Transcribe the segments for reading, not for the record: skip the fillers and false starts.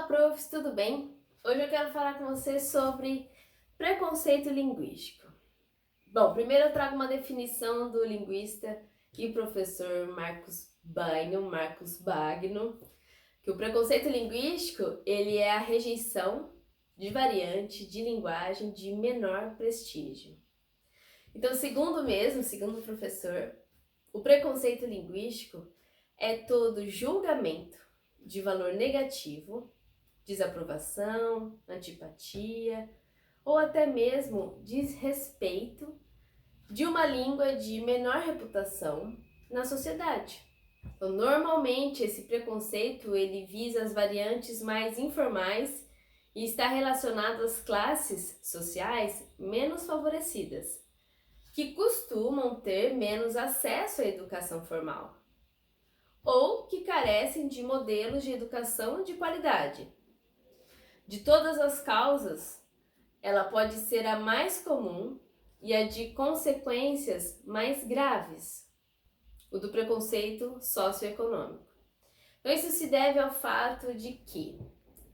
profs, tudo bem? Hoje eu quero falar com você sobre preconceito linguístico. Bom, primeiro eu trago uma definição do linguista e professor Marcos Bagno, que o preconceito linguístico, ele é a rejeição de variante de linguagem de menor prestígio. Então, segundo o professor, o preconceito linguístico é todo julgamento de valor negativo, desaprovação, antipatia ou até mesmo desrespeito de uma língua de menor reputação na sociedade. Então, normalmente esse preconceito ele visa as variantes mais informais e está relacionado às classes sociais menos favorecidas, que costumam ter menos acesso à educação formal ou que carecem de modelos de educação de qualidade. De todas as causas, ela pode ser a mais comum e a de consequências mais graves, o do preconceito socioeconômico. Então, isso se deve ao fato de que,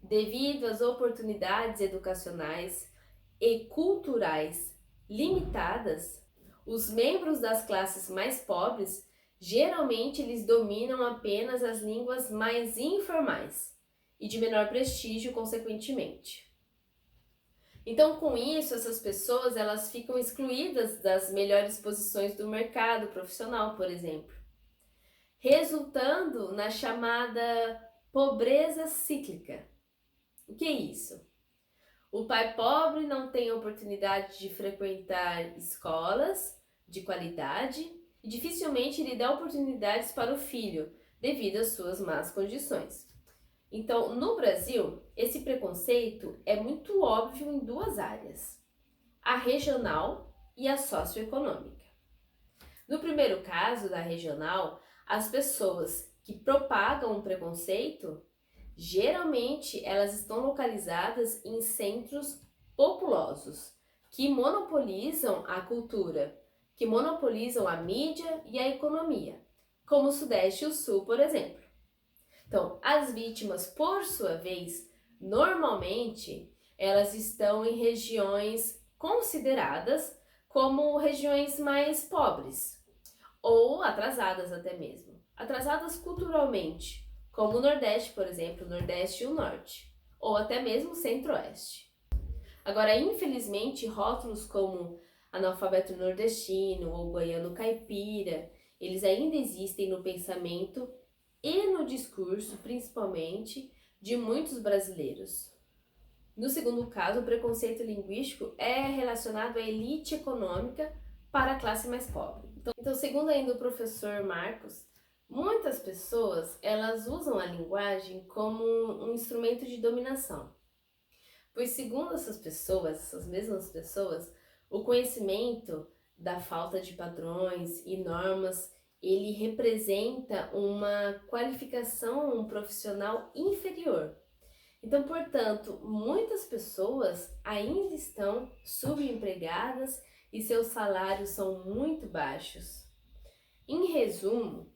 devido às oportunidades educacionais e culturais limitadas, os membros das classes mais pobres geralmente eles dominam apenas as línguas mais informais e de menor prestígio, consequentemente. Então, com isso, essas pessoas elas ficam excluídas das melhores posições do mercado profissional, por exemplo, resultando na chamada pobreza cíclica. O que é isso? O pai pobre não tem oportunidade de frequentar escolas de qualidade e dificilmente lhe dá oportunidades para o filho devido às suas más condições. Então, no Brasil, esse preconceito é muito óbvio em duas áreas, a regional e a socioeconômica. No primeiro caso, da regional, as pessoas que propagam o preconceito, geralmente elas estão localizadas em centros populosos, que monopolizam a cultura, que monopolizam a mídia e a economia, como o Sudeste e o Sul, por exemplo. Então, as vítimas, por sua vez, normalmente, elas estão em regiões consideradas como regiões mais pobres, ou atrasadas até mesmo. Atrasadas culturalmente, como o Nordeste, por exemplo, o Nordeste e o Norte, ou até mesmo o Centro-Oeste. Agora, infelizmente, rótulos como analfabeto nordestino ou goiano caipira, eles ainda existem no pensamento e no discurso, principalmente, de muitos brasileiros. No segundo caso, o preconceito linguístico é relacionado à elite econômica para a classe mais pobre. Então, segundo ainda o professor Marcos, muitas pessoas elas usam a linguagem como um instrumento de dominação. Pois segundo essas mesmas pessoas, o conhecimento da falta de padrões e normas ele representa uma qualificação profissional inferior. Então, portanto, muitas pessoas ainda estão subempregadas e seus salários são muito baixos. Em resumo,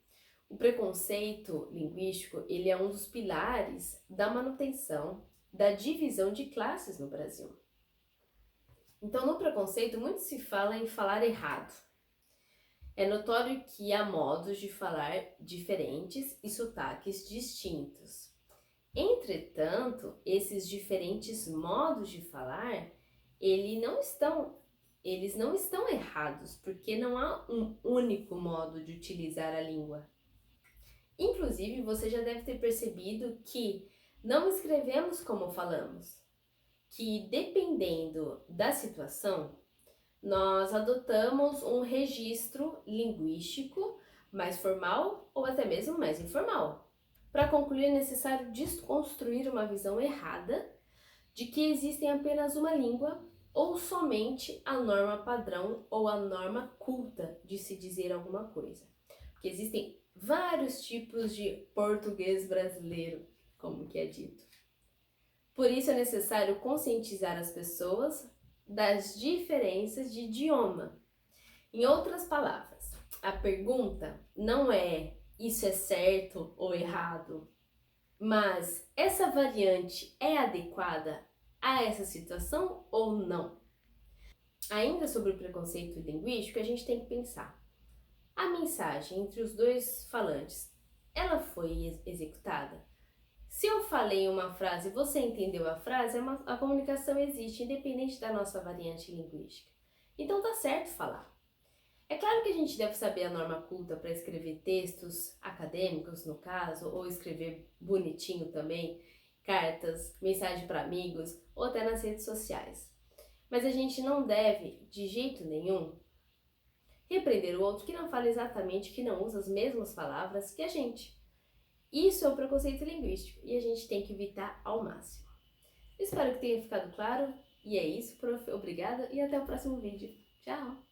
o preconceito linguístico ele é um dos pilares da manutenção da divisão de classes no Brasil. Então, no preconceito, muito se fala em falar errado. É notório que há modos de falar diferentes e sotaques distintos. Entretanto, esses diferentes modos de falar, eles não estão errados, porque não há um único modo de utilizar a língua. Inclusive, você já deve ter percebido que não escrevemos como falamos, que dependendo da situação, nós adotamos um registro linguístico mais formal ou até mesmo mais informal. Para concluir, é necessário desconstruir uma visão errada de que existem apenas uma língua ou somente a norma padrão ou a norma culta de se dizer alguma coisa. Porque existem vários tipos de português brasileiro, como que é dito. Por isso é necessário conscientizar as pessoas das diferenças de idioma. Em outras palavras, a pergunta não é isso é certo ou errado, Mas essa variante é adequada a essa situação ou não? Ainda sobre o preconceito linguístico, a gente tem que pensar. A mensagem entre os dois falantes, ela foi executada? Se eu falei uma frase e você entendeu a frase, a comunicação existe, independente da nossa variante linguística. Então tá certo falar. É claro que a gente deve saber a norma culta para escrever textos acadêmicos, no caso, ou escrever bonitinho também, cartas, mensagem para amigos ou até nas redes sociais. Mas a gente não deve, de jeito nenhum, repreender o outro que não fala exatamente, que não usa as mesmas palavras que a gente. Isso é o preconceito linguístico e a gente tem que evitar ao máximo. Espero que tenha ficado claro. E é isso, prof. Obrigada e até o próximo vídeo. Tchau!